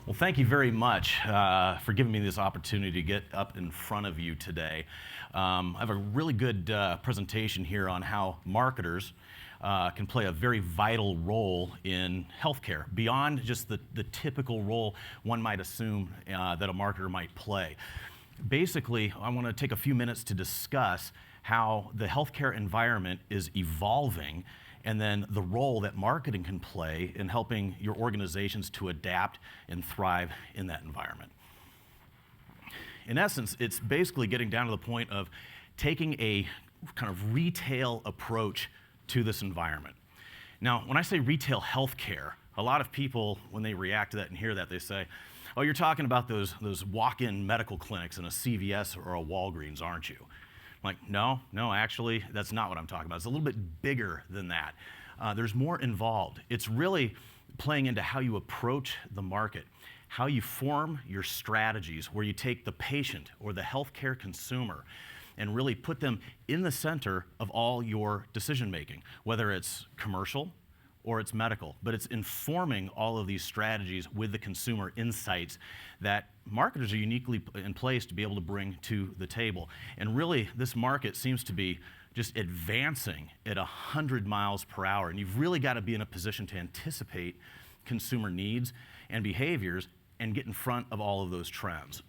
Well, thank you very much for giving me this opportunity to get up in front of you today. I have a really good presentation here on how marketers can play a very vital role in healthcare, beyond just the typical role one might assume that a marketer might play. Basically, I want to take a few minutes to discuss how the healthcare environment is evolving, and then the role that marketing can play in helping your organizations to adapt and thrive in that environment. In essence, it's basically getting down to the point of taking a kind of retail approach to this environment. Now, when I say retail healthcare, a lot of people, when they react to that and hear that, they say, oh, you're talking about those walk-in medical clinics in a CVS or a Walgreens, aren't you? I'm like, no, actually, that's not what I'm talking about. It's a little bit bigger than that. There's more involved. It's really playing into how you approach the market, how you form your strategies, where you take the patient or the healthcare consumer and really put them in the center of all your decision making, whether it's commercial or it's medical, but it's informing all of these strategies with the consumer insights that marketers are uniquely in place to be able to bring to the table. And really, this market seems to be just advancing at 100 miles per hour, and you've really got to be in a position to anticipate consumer needs and behaviors and get in front of all of those trends.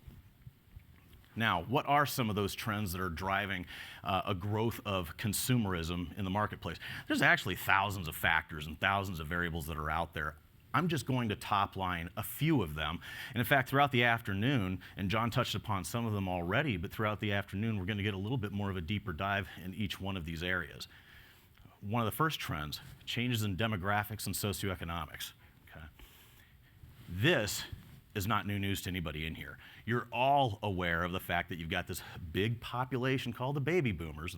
Now, what are some of those trends that are driving a growth of consumerism in the marketplace? There's actually thousands of factors and thousands of variables that are out there. I'm just going to top line a few of them. And in fact, throughout the afternoon, and John touched upon some of them already, but throughout the afternoon, we're going to get a little bit more of a deeper dive in each one of these areas. One of the first trends, changes in demographics and socioeconomics. Okay. This is not new news to anybody in here. You're all aware of the fact that you've got this big population called the baby boomers,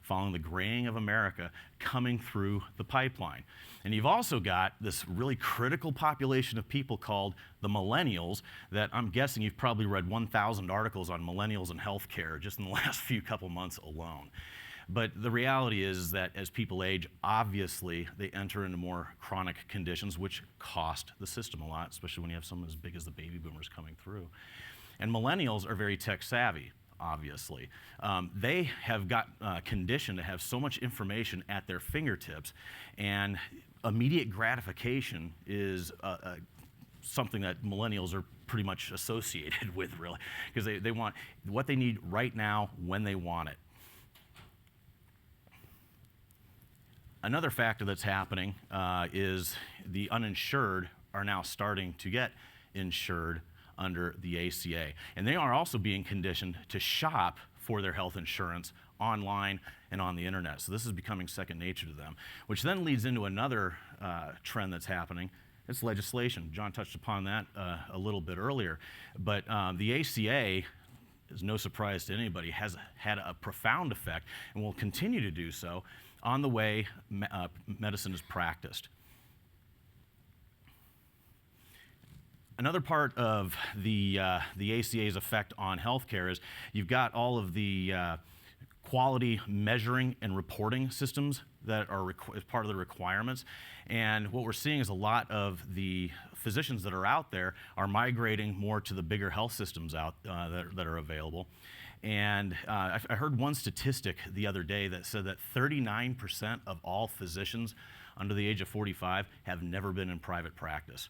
following the graying of America, coming through the pipeline. And you've also got this really critical population of people called the millennials that I'm guessing you've probably read 1,000 articles on millennials and healthcare just in the last couple months alone. But the reality is that as people age, obviously they enter into more chronic conditions, which cost the system a lot, especially when you have someone as big as the baby boomers coming through. And millennials are very tech savvy, obviously. They have got conditioned to have so much information at their fingertips, and immediate gratification is something that millennials are pretty much associated with, really, because they want what they need right now when they want it. Another factor that's happening is the uninsured are now starting to get insured under the ACA. And they are also being conditioned to shop for their health insurance online and on the internet. So this is becoming second nature to them, which then leads into another trend that's happening. It's legislation. John touched upon that a little bit earlier. But the ACA, is no surprise to anybody, has had a profound effect and will continue to do so on the way medicine is practiced. Another part of the ACA's effect on healthcare is you've got all of the quality measuring and reporting systems that are as part of the requirements. And what we're seeing is a lot of the physicians that are out there are migrating more to the bigger health systems out that are available. And I heard one statistic the other day that said that 39% of all physicians under the age of 45 have never been in private practice.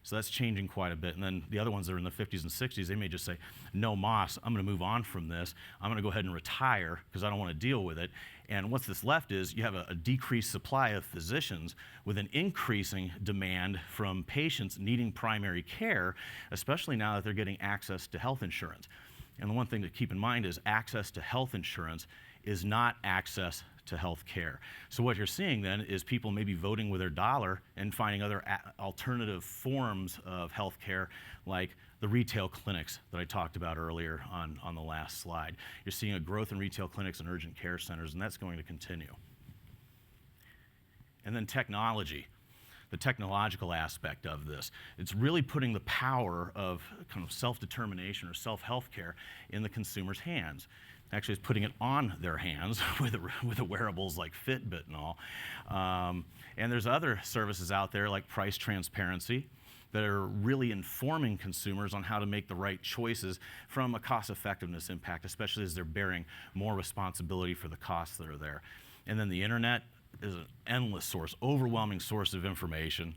So that's changing quite a bit. And then the other ones that are in the 50s and 60s, they may just say, no mas, I'm going to move on from this. I'm going to go ahead and retire because I don't want to deal with it. And what's this left is you have a decreased supply of physicians with an increasing demand from patients needing primary care, especially now that they're getting access to health insurance. And the one thing to keep in mind is access to health insurance is not access to health care. So what you're seeing then is people maybe voting with their dollar and finding other alternative forms of health care, like the retail clinics that I talked about earlier on the last slide. You're seeing a growth in retail clinics and urgent care centers, and that's going to continue. And then technology, the technological aspect of this. It's really putting the power of kind of self-determination or self-health care in the consumer's hands. Actually, it's putting it on their hands with the wearables like Fitbit and all. And there's other services out there like price transparency, that are really informing consumers on how to make the right choices from a cost effectiveness impact, especially as they're bearing more responsibility for the costs that are there. And then the internet is an endless source, overwhelming source of information,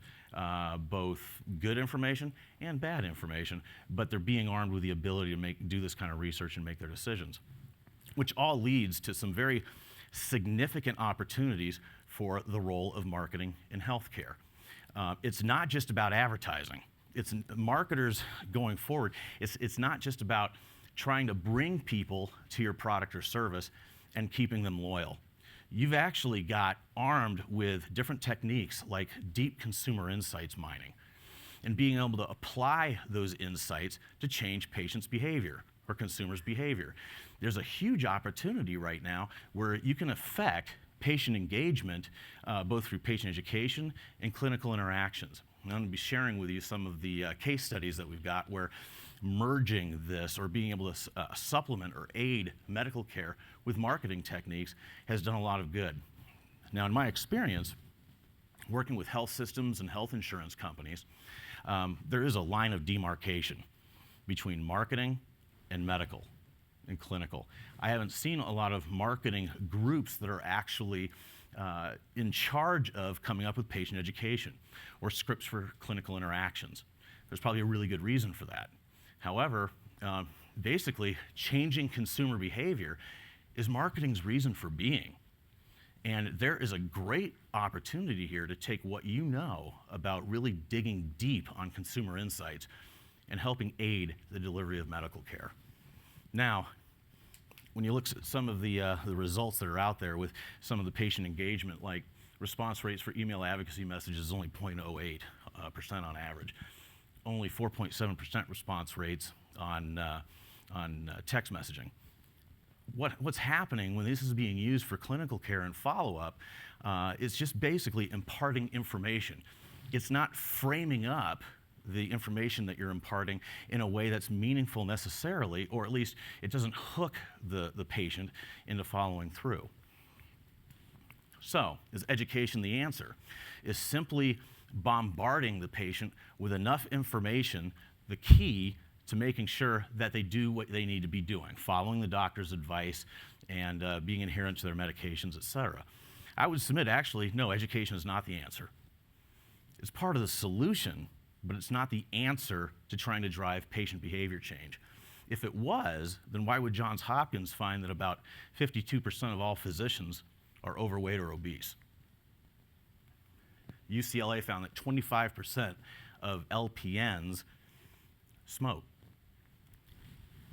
both good information and bad information, but they're being armed with the ability to do this kind of research and make their decisions, which all leads to some very significant opportunities for the role of marketing in healthcare. It's not just about advertising. It's marketers going forward. It's not just about trying to bring people to your product or service and keeping them loyal. You've actually got armed with different techniques like deep consumer insights mining and being able to apply those insights to change patients' behavior or consumers' behavior. There's a huge opportunity right now where you can affect patient engagement both through patient education and clinical interactions. And I'm going to be sharing with you some of the case studies that we've got where merging this or being able to supplement or aid medical care with marketing techniques has done a lot of good. Now, in my experience, working with health systems and health insurance companies, there is a line of demarcation between marketing and medical and clinical. I haven't seen a lot of marketing groups that are actually in charge of coming up with patient education or scripts for clinical interactions. There's probably a really good reason for that. However, basically, changing consumer behavior is marketing's reason for being. And there is a great opportunity here to take what you know about really digging deep on consumer insights and helping aid the delivery of medical care. Now, when you look at some of the results that are out there with some of the patient engagement, like response rates for email advocacy messages is only 0.08% on average. Only 4.7% response rates on text messaging. What's happening when this is being used for clinical care and follow-up is just basically imparting information. It's not framing up the information that you're imparting in a way that's meaningful necessarily, or at least it doesn't hook the patient into following through. So, is education the answer? Is simply bombarding the patient with enough information the key to making sure that they do what they need to be doing, following the doctor's advice and being adherent to their medications, et cetera? I would submit, actually, no, education is not the answer. It's part of the solution, but it's not the answer to trying to drive patient behavior change. If it was, then why would Johns Hopkins find that about 52% of all physicians are overweight or obese? UCLA found that 25% of LPNs smoke.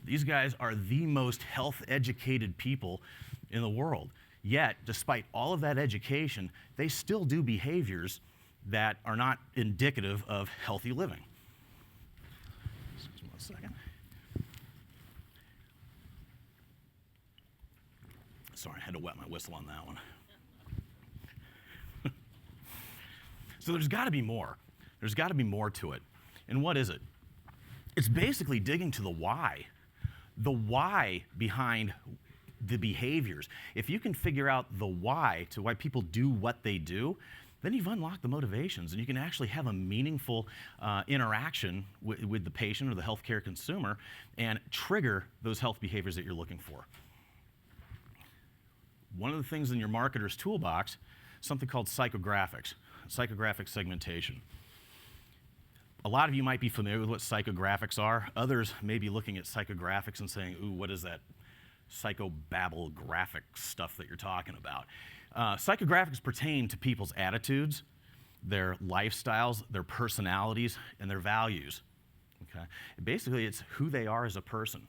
These guys are the most health-educated people in the world. Yet, despite all of that education, they still do behaviors that are not indicative of healthy living. Excuse me 1 second. Sorry, I had to wet my whistle on that one. So there's got to be more. There's got to be more to it. And what is it? It's basically digging to the why behind the behaviors. If you can figure out the why to why people do what they do, then you've unlocked the motivations, and you can actually have a meaningful interaction with the patient or the healthcare consumer and trigger those health behaviors that you're looking for. One of the things in your marketer's toolbox, something called psychographics segmentation. A lot of you might be familiar with what psychographics are. Others may be looking at psychographics and saying, ooh, what is that psychobabble graphic stuff that you're talking about? Psychographics pertain to people's attitudes, their lifestyles, their personalities, and their values. Okay? Basically, it's who they are as a person.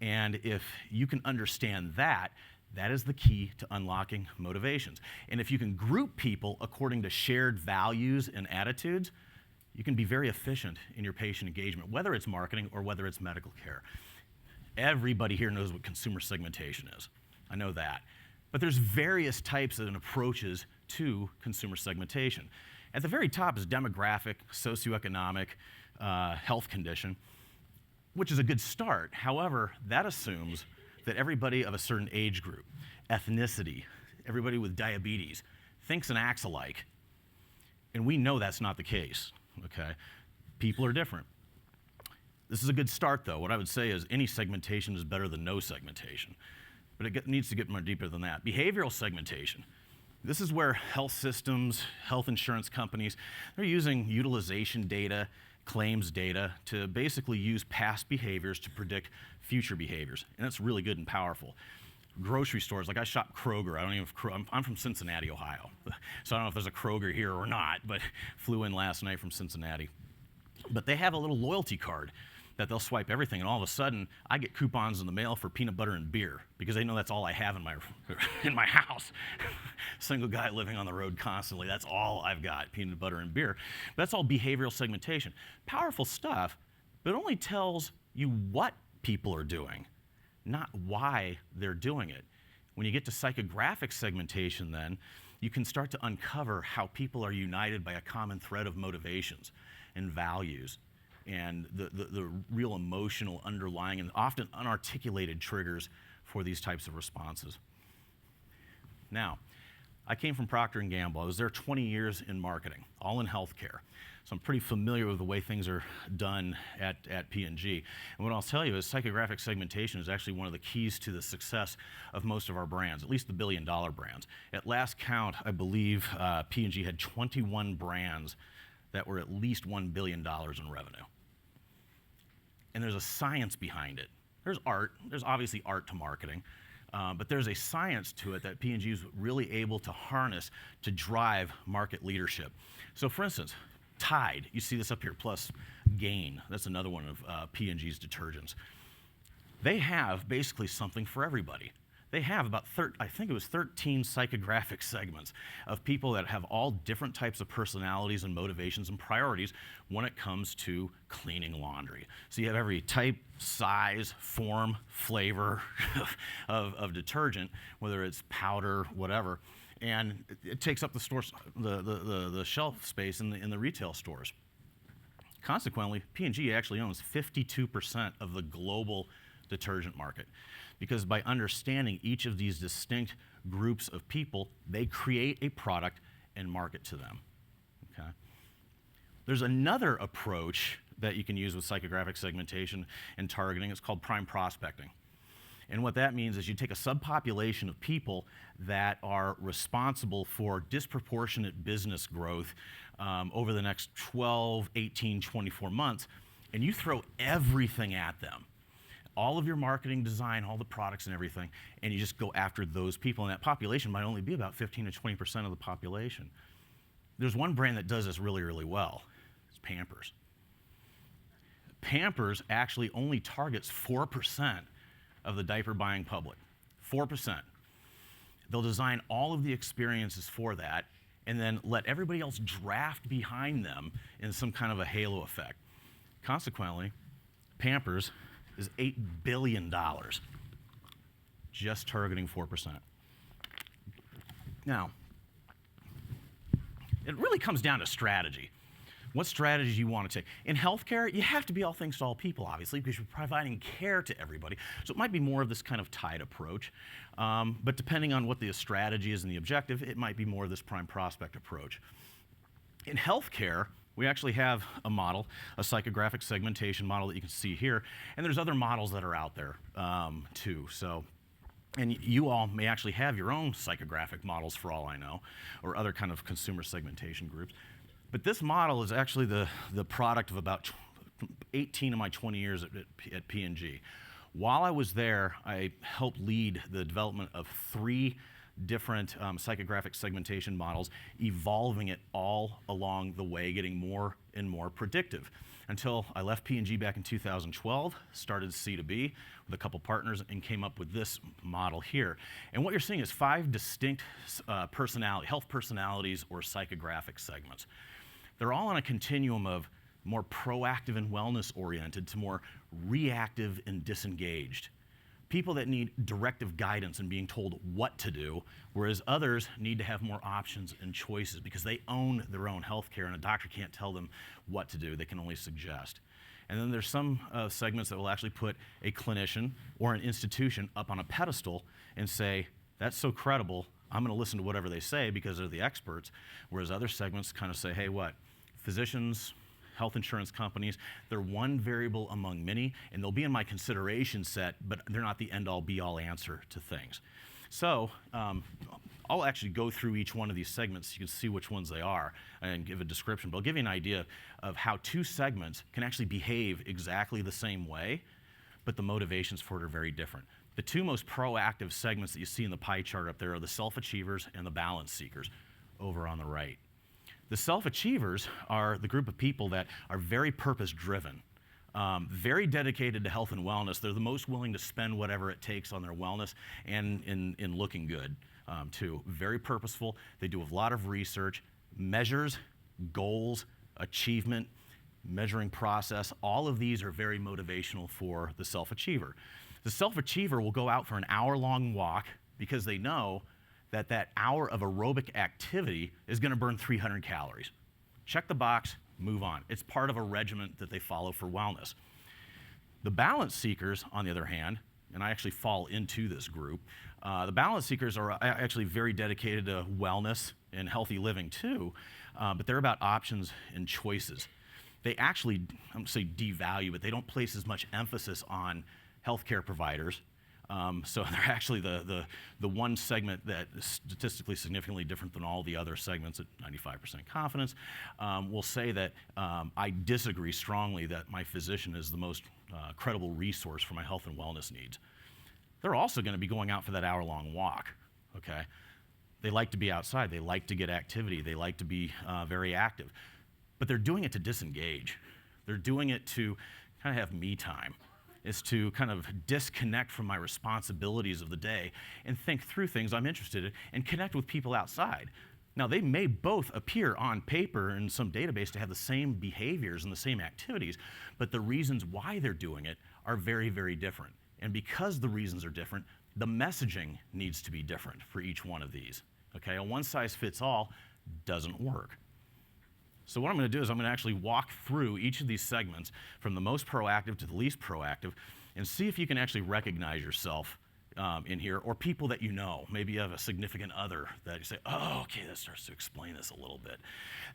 And if you can understand that, that is the key to unlocking motivations. And if you can group people according to shared values and attitudes, you can be very efficient in your patient engagement, whether it's marketing or whether it's medical care. Everybody here knows what consumer segmentation is. I know that. But there's various types and approaches to consumer segmentation. At the very top is demographic, socioeconomic, health condition, which is a good start. However, that assumes that everybody of a certain age group, ethnicity, everybody with diabetes, thinks and acts alike. And we know that's not the case, okay? People are different. This is a good start, though. What I would say is any segmentation is better than no segmentation. But it needs to get more deeper than that. Behavioral segmentation. This is where health systems, health insurance companies, they're using utilization data, claims data to basically use past behaviors to predict future behaviors. And that's really good and powerful. Grocery stores, like I shop Kroger. I'm from Cincinnati, Ohio. So I don't know if there's a Kroger here or not, but flew in last night from Cincinnati. But they have a little loyalty card that they'll swipe everything, and all of a sudden, I get coupons in the mail for peanut butter and beer because they know that's all I have in my house. Single guy living on the road constantly, that's all I've got, peanut butter and beer. That's all behavioral segmentation. Powerful stuff, but it only tells you what people are doing, not why they're doing it. When you get to psychographic segmentation then, you can start to uncover how people are united by a common thread of motivations and values, and the real emotional underlying and often unarticulated triggers for these types of responses. Now, I came from Procter & Gamble. I was there 20 years in marketing, all in healthcare. So I'm pretty familiar with the way things are done at P&G. And what I'll tell you is psychographic segmentation is actually one of the keys to the success of most of our brands, at least the billion-dollar brands. At last count, I believe P&G had 21 brands that were at least $1 billion in revenue. And there's a science behind it. There's art. There's obviously art to marketing. But there's a science to it that P&G is really able to harness to drive market leadership. So for instance, Tide, you see this up here, plus Gain. That's another one of P&G's detergents. They have basically something for everybody. They have about 13 psychographic segments of people that have all different types of personalities and motivations and priorities when it comes to cleaning laundry. So you have every type, size, form, flavor of detergent, whether it's powder, whatever, and it takes up the shelf space in the retail stores. Consequently, P&G actually owns 52% of the global detergent market, because by understanding each of these distinct groups of people, they create a product and market to them. Okay? There's another approach that you can use with psychographic segmentation and targeting. It's called prime prospecting. And what that means is you take a subpopulation of people that are responsible for disproportionate business growth over the next 12, 18, 24 months, and you throw everything at them. All of your marketing design, all the products and everything, and you just go after those people. And that population might only be about 15 to 20% of the population. There's one brand that does this really, really well. It's Pampers. Pampers actually only targets 4% of the diaper buying public. 4%. They'll design all of the experiences for that and then let everybody else draft behind them in some kind of a halo effect. Consequently, Pampers is $8 billion, just targeting 4%. Now, it really comes down to strategy. What strategies you want to take. In healthcare, you have to be all things to all people, obviously, because you're providing care to everybody. So it might be more of this kind of Tide approach. But depending on what the strategy is and the objective, it might be more of this prime prospect approach. In healthcare, we actually have a model, a psychographic segmentation model that you can see here, and there's other models that are out there too. So, and you all may actually have your own psychographic models for all I know, or other kind of consumer segmentation groups. But this model is actually the product of about 18 of my 20 years at P&G. While I was there, I helped lead the development of 3 different psychographic segmentation models, evolving it all along the way, getting more and more predictive. Until I left P&G back in 2012, started C2B with a couple partners, and came up with this model here. And what you're seeing is 5 distinct health personalities or psychographic segments. They're all on a continuum of more proactive and wellness-oriented to more reactive and disengaged. People that need directive guidance and being told what to do, whereas others need to have more options and choices because they own their own healthcare and a doctor can't tell them what to do, they can only suggest. And then there's some segments that will actually put a clinician or an institution up on a pedestal and say, that's so credible, I'm gonna listen to whatever they say because they're the experts, whereas other segments kind of say, hey, what? Physicians, health insurance companies. They're one variable among many, and they'll be in my consideration set, but they're not the end-all, be-all answer to things. So I'll actually go through each one of these segments so you can see which ones they are and give a description. But I'll give you an idea of how two segments can actually behave exactly the same way, but the motivations for it are very different. The two most proactive segments that you see in the pie chart up there are the self-achievers and the balance seekers over on the right. The self-achievers are the group of people that are very purpose-driven, very dedicated to health and wellness. They're the most willing to spend whatever it takes on their wellness and in looking good, too. Very purposeful. They do a lot of research, measures, goals, achievement, measuring process. All of these are very motivational for the self-achiever. The self-achiever will go out for an hour-long walk because they know that that hour of aerobic activity is going to burn 300 calories. Check the box, move on. It's part of a regimen that they follow for wellness. The balance seekers, on the other hand, and I actually fall into this group, the balance seekers are actually very dedicated to wellness and healthy living too, but they're about options and choices. They actually, I'm going to say devalue, but they don't place as much emphasis on healthcare providers. So they're actually the one segment that is statistically significantly different than all the other segments at 95% confidence. Will say that I disagree strongly that my physician is the most credible resource for my health and wellness needs. They're also going to be going out for that hour-long walk, okay? They like to be outside. They like to get activity. They like to be very active. But they're doing it to disengage. They're doing it to kind of have me time. Is to kind of disconnect from my responsibilities of the day and think through things I'm interested in and connect with people outside. Now, they may both appear on paper in some database to have the same behaviors and the same activities, but the reasons why they're doing it are very, very different. And because the reasons are different, the messaging needs to be different for each one of these. Okay, a one-size-fits-all doesn't work. So what I'm going to do is I'm going to actually walk through each of these segments from the most proactive to the least proactive and see if you can actually recognize yourself in here or people that you know. Maybe you have a significant other that you say, oh, okay, that starts to explain this a little bit.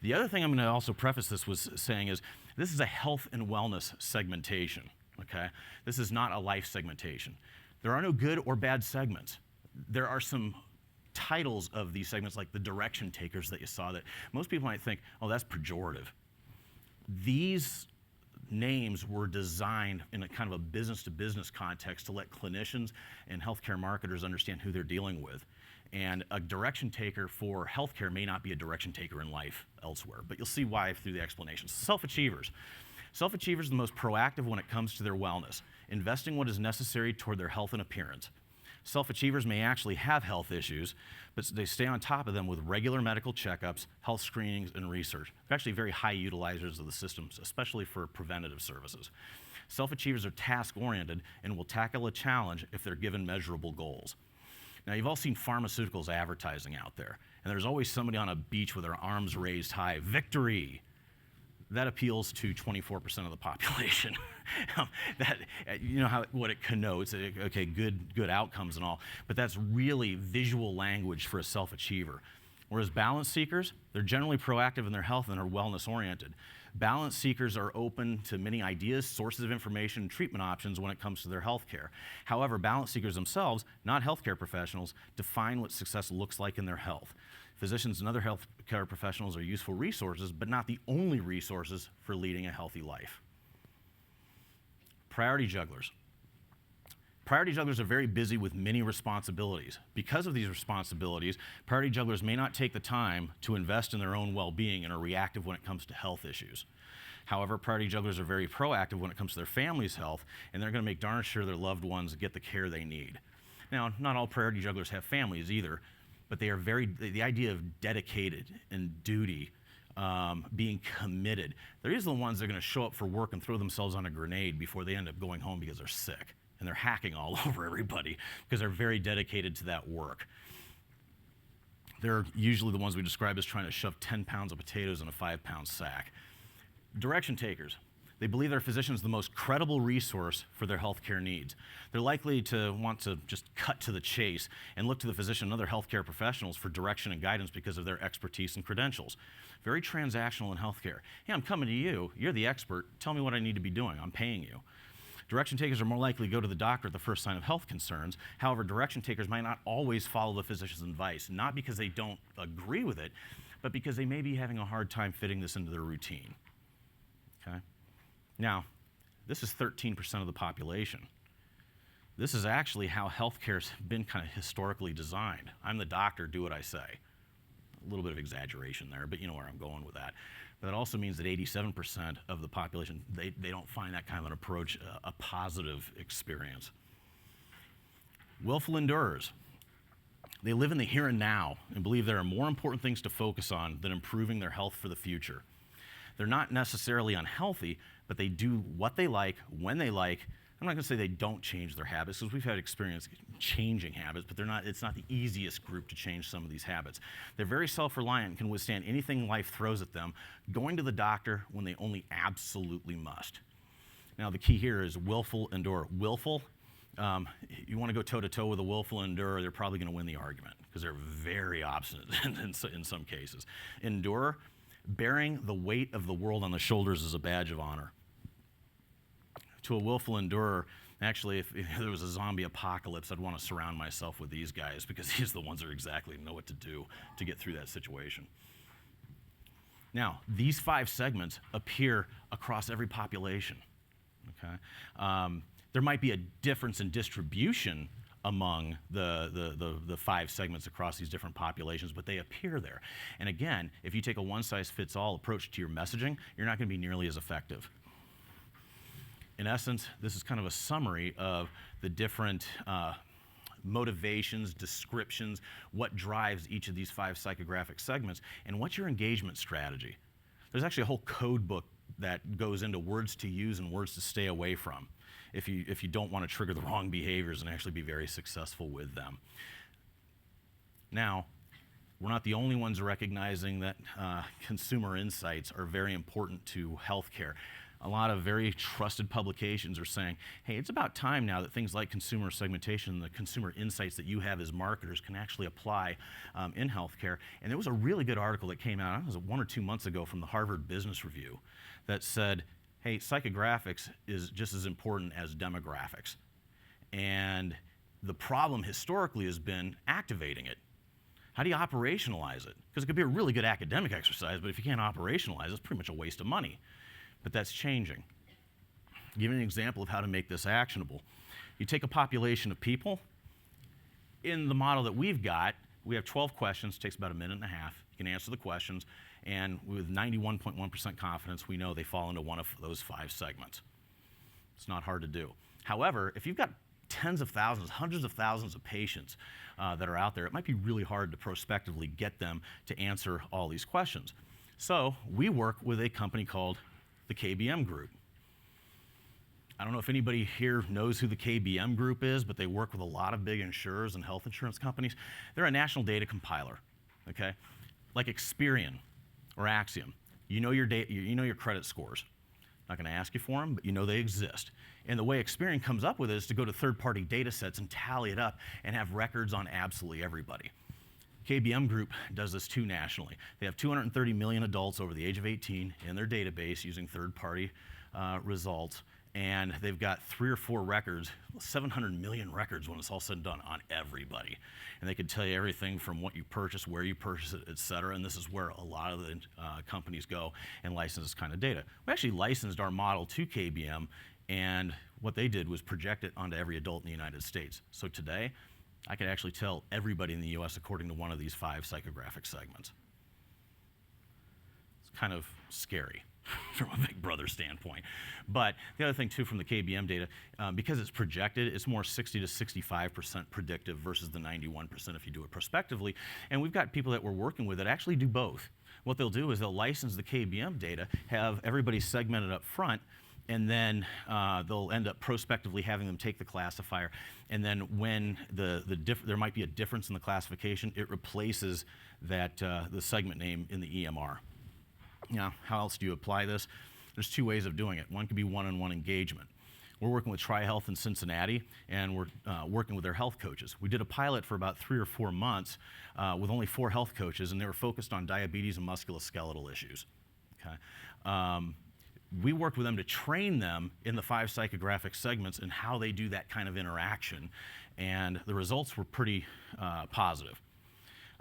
The other thing I'm going to also preface this with saying is this is a health and wellness segmentation, okay? This is not a life segmentation. There are no good or bad segments. There are some titles of these segments, like the direction takers that you saw, that most people might think, oh, that's pejorative. These names were designed in a kind of a business-to-business context to let clinicians and healthcare marketers understand who they're dealing with. And a direction taker for healthcare may not be a direction taker in life elsewhere, but you'll see why through the explanations. Self-achievers. Self-achievers are the most proactive when it comes to their wellness, investing what is necessary toward their health and appearance. Self-achievers may actually have health issues, but they stay on top of them with regular medical checkups, health screenings, and research. They're actually very high utilizers of the systems, especially for preventative services. Self-achievers are task-oriented and will tackle a challenge if they're given measurable goals. Now, you've all seen pharmaceuticals advertising out there, and there's always somebody on a beach with their arms raised high, victory. That appeals to 24% of the population. That, you know what it connotes, okay, good outcomes and all, but that's really visual language for a self-achiever. Whereas balance seekers, they're generally proactive in their health and are wellness oriented. Balance seekers are open to many ideas, sources of information, and treatment options when it comes to their health care. However, balance seekers themselves, not healthcare professionals, define what success looks like in their health. Physicians and other healthcare professionals are useful resources, but not the only resources for leading a healthy life. Priority jugglers. Priority jugglers are very busy with many responsibilities. Because of these responsibilities, priority jugglers may not take the time to invest in their own well-being and are reactive when it comes to health issues. However, priority jugglers are very proactive when it comes to their family's health, and they're going to make darn sure their loved ones get the care they need. Now, not all priority jugglers have families either, but they are the idea of dedicated and duty, being committed. They're usually the ones that are going to show up for work and throw themselves on a grenade before they end up going home because they're sick. And they're hacking all over everybody because they're very dedicated to that work. They're usually the ones we describe as trying to shove 10 pounds of potatoes in a 5-pound sack. Direction takers. They believe their physician is the most credible resource for their healthcare needs. They're likely to want to just cut to the chase and look to the physician and other healthcare professionals for direction and guidance because of their expertise and credentials. Very transactional in healthcare. Hey, I'm coming to you. You're the expert. Tell me what I need to be doing. I'm paying you. Direction takers are more likely to go to the doctor at the first sign of health concerns. However, direction takers might not always follow the physician's advice, not because they don't agree with it, but because they may be having a hard time fitting this into their routine. Okay? Now, this is 13% of the population. This is actually how healthcare's been kind of historically designed. I'm the doctor, do what I say. A little bit of exaggeration there, but you know where I'm going with that. But that also means that 87% of the population, they don't find that kind of an approach a positive experience. Willful endurers. They live in the here and now and believe there are more important things to focus on than improving their health for the future. They're not necessarily unhealthy, but they do what they like, when they like. I'm not going to say they don't change their habits, because we've had experience changing habits, but it's not the easiest group to change some of these habits. They're very self-reliant and can withstand anything life throws at them, going to the doctor when they only absolutely must. Now, the key here is willful, endure. Willful, you want to go toe-to-toe with a willful endurer, they're probably going to win the argument, because they're very obstinate in some cases. Endure, bearing the weight of the world on the shoulders is a badge of honor. To a willful endurer, actually, if there was a zombie apocalypse, I'd want to surround myself with these guys, because these are the ones that exactly know what to do to get through that situation. Now, these 5 segments appear across every population. Okay? There might be a difference in distribution among the 5 segments across these different populations, but they appear there. And again, if you take a one-size-fits-all approach to your messaging, you're not going to be nearly as effective. In essence, this is kind of a summary of the different motivations, descriptions, what drives each of these 5 psychographic segments, and what's your engagement strategy. There's actually a whole code book that goes into words to use and words to stay away from if you don't want to trigger the wrong behaviors and actually be very successful with them. Now, we're not the only ones recognizing that consumer insights are very important to healthcare. A lot of very trusted publications are saying, hey, it's about time now that things like consumer segmentation, the consumer insights that you have as marketers can actually apply in healthcare. And there was a really good article that came out, it was 1 or 2 months ago, from the Harvard Business Review that said, hey, psychographics is just as important as demographics. And the problem historically has been activating it. How do you operationalize it? Because it could be a really good academic exercise, but if you can't operationalize it, it's pretty much a waste of money. But that's changing. Give you an example of how to make this actionable. You take a population of people. In the model that we've got, we have 12 questions, takes about 1.5 minutes. You can answer the questions, and with 91.1% confidence, we know they fall into one of those 5 segments. It's not hard to do. However, if you've got tens of thousands, hundreds of thousands of patients that are out there, it might be really hard to prospectively get them to answer all these questions. So we work with a company called the KBM Group. I don't know if anybody here knows who the KBM Group is, but they work with a lot of big insurers and health insurance companies. They're a national data compiler, okay? Like Experian or Axiom. You know your data, you know your credit scores. Not going to ask you for them, but you know they exist. And the way Experian comes up with it is to go to third-party data sets and tally it up and have records on absolutely everybody. KBM Group does this too nationally. They have 230 million adults over the age of 18 in their database using third-party results, and they've got 3 or 4 records, 700 million records when it's all said and done on everybody. And they can tell you everything from what you purchase, where you purchase it, et cetera, and this is where a lot of the companies go and license this kind of data. We actually licensed our model to KBM, and what they did was project it onto every adult in the United States. So today, I could actually tell everybody in the US according to one of these 5 psychographic segments. It's kind of scary from a Big Brother standpoint. But the other thing too from the KBM data, because it's projected, it's more 60 to 65% predictive versus the 91% if you do it prospectively. And we've got people that we're working with that actually do both. What they'll do is they'll license the KBM data, have everybody segmented up front, and then they'll end up prospectively having them take the classifier. And then when there might be a difference in the classification, it replaces that the segment name in the EMR. Now, how else do you apply this? There's two ways of doing it. One could be one-on-one engagement. We're working with TriHealth in Cincinnati, and we're working with their health coaches. We did a pilot for about 3 or 4 months with only 4 health coaches, and they were focused on diabetes and musculoskeletal issues. Okay? We worked with them to train them in the 5 psychographic segments and how they do that kind of interaction, and the results were pretty positive.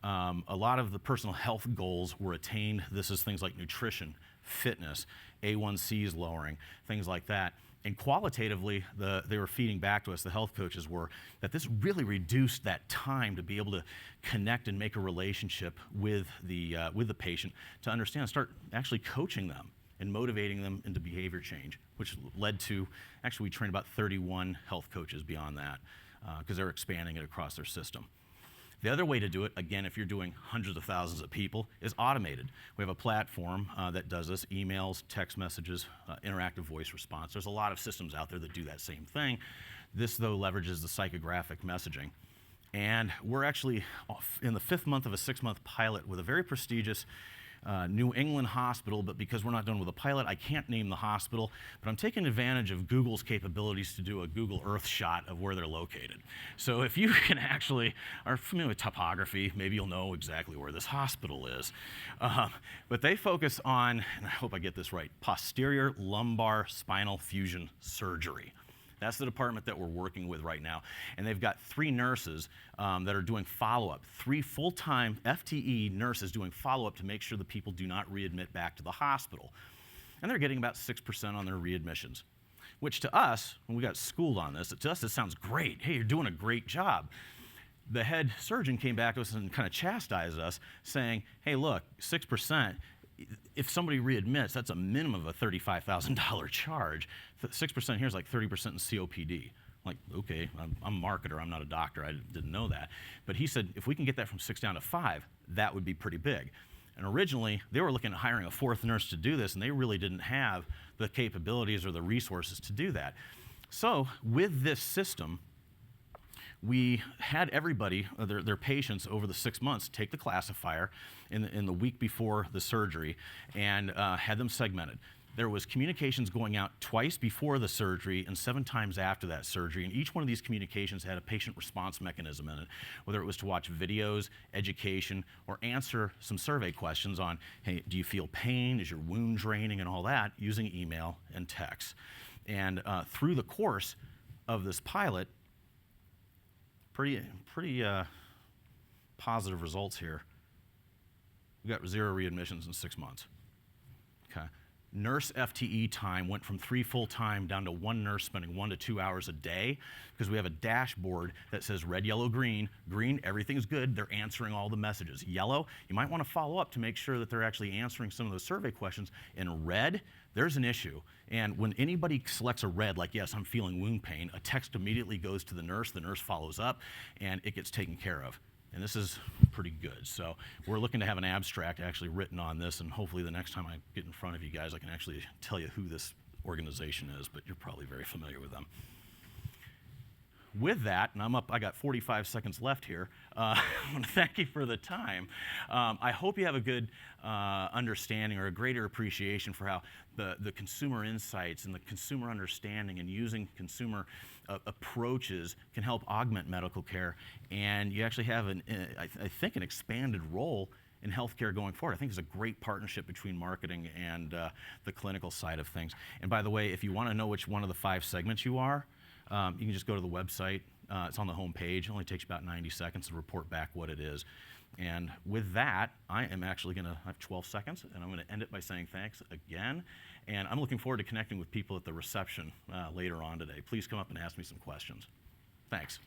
A lot of the personal health goals were attained. This is things like nutrition, fitness, A1Cs lowering, things like that. And qualitatively, they were feeding back to us, the health coaches were, that this really reduced that time to be able to connect and make a relationship with the patient, to understand, start actually coaching them and motivating them into behavior change, which led to, actually we trained about 31 health coaches beyond that, because they're expanding it across their system. The other way to do it, again, if you're doing hundreds of thousands of people, is automated. We have a platform that does this, emails, text messages, interactive voice response. There's a lot of systems out there that do that same thing. This, though, leverages the psychographic messaging. And we're actually in the 5th month of a 6-month pilot with a very prestigious New England hospital, but because we're not done with a pilot, I can't name the hospital, but I'm taking advantage of Google's capabilities to do a Google Earth shot of where they're located. So if you can actually are familiar with topography, maybe you'll know exactly where this hospital is. But they focus on, and I hope I get this right, posterior lumbar spinal fusion surgery. That's the department that we're working with right now. And they've got 3 nurses that are doing follow-up, 3 full-time FTE nurses doing follow-up to make sure the people do not readmit back to the hospital. And they're getting about 6% on their readmissions, which to us, when we got schooled on this, to us it sounds great. Hey, you're doing a great job. The head surgeon came back to us and kind of chastised us, saying, hey, look, 6%, if somebody readmits, that's a minimum of a $35,000 charge. 6% here is like 30% in COPD. Like, okay, I'm a marketer, I'm not a doctor, I didn't know that. But he said, if we can get that from 6 down to 5, that would be pretty big. And originally, they were looking at hiring a 4th nurse to do this, and they really didn't have the capabilities or the resources to do that. So with this system, we had everybody, their patients over the 6 months, take the classifier in the week before the surgery and had them segmented. There was communications going out twice before the surgery and 7 times after that surgery, and each one of these communications had a patient response mechanism in it, whether it was to watch videos, education, or answer some survey questions on, hey, do you feel pain, is your wound draining, and all that, using email and text. And through the course of this pilot, pretty positive results here. We got 0 readmissions in 6 months. Okay. Nurse FTE time went from 3 full-time down to 1 nurse spending 1 to 2 hours a day, because we have a dashboard that says red, yellow, green. Green, everything's good, they're answering all the messages. Yellow, you might want to follow up to make sure that they're actually answering some of those survey questions. In red, there's an issue. And when anybody selects a red, like, yes, I'm feeling wound pain, a text immediately goes to the nurse follows up, and it gets taken care of. And this is pretty good. So we're looking to have an abstract actually written on this, and hopefully the next time I get in front of you guys, I can actually tell you who this organization is, but you're probably very familiar with them. With that, and I got 45 seconds left here. I want to thank you for the time. I hope you have a good understanding or a greater appreciation for how the consumer insights and the consumer understanding and using consumer approaches can help augment medical care. And you actually have, I think, an expanded role in healthcare going forward. I think there's a great partnership between marketing and the clinical side of things. And by the way, if you want to know which one of the 5 segments you are, you can just go to the website. It's on the home page. It only takes about 90 seconds to report back what it is. And with that, I am actually going to have 12 seconds, and I'm going to end it by saying thanks again. And I'm looking forward to connecting with people at the reception later on today. Please come up and ask me some questions. Thanks.